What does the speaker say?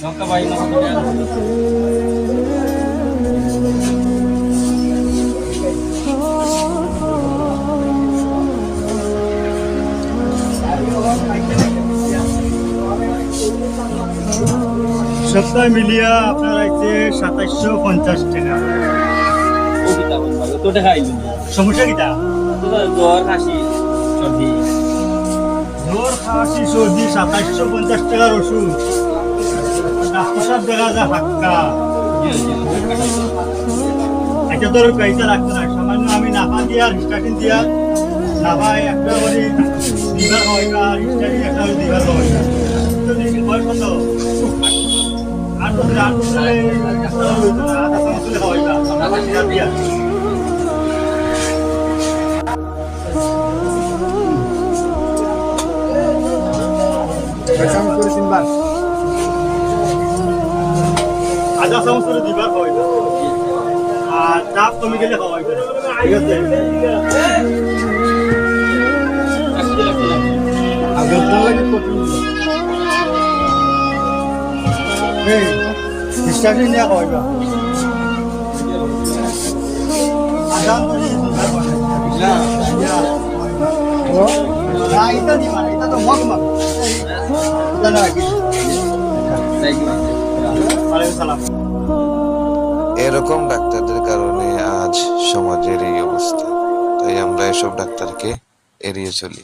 সপ্তাহে মিলিয়া আপনার আছে 2750 টাকা। সমস্যা কিটা? জ্বর কাশি সর্দি। জ্বর কাশি সর্দি 2750 টাকার ওষুধ। ডাক্তার সাহেব দেখা যায় হাক্কা। এটা তোর পয়সা রাখতে না, সামান্য আমি নাফা দিয়া স্টার্টিং দিয়া নাফায় একটা করে দিবার হয় না, স্টার্টিং একটা করে দিবার হয় না। তো দেখি বয়স কত? 8 বছর 8 বছরে আধা সমস্যা হয় না, নাফা দিয়া আধা চামচ করে দিবার হয় না, আর চাপ কমে গেলে হয় না। ঠিক আছে, স্টার্টিং নেওয়া হয় না, আধা এটা দিবা না, এটা তো মগ মাগ এটা না কি। এরকম ডাক্তারদের কারণে আজ সমাজের এই অবস্থা, তাই আমরা এসব ডাক্তারকে এড়িয়ে চলি।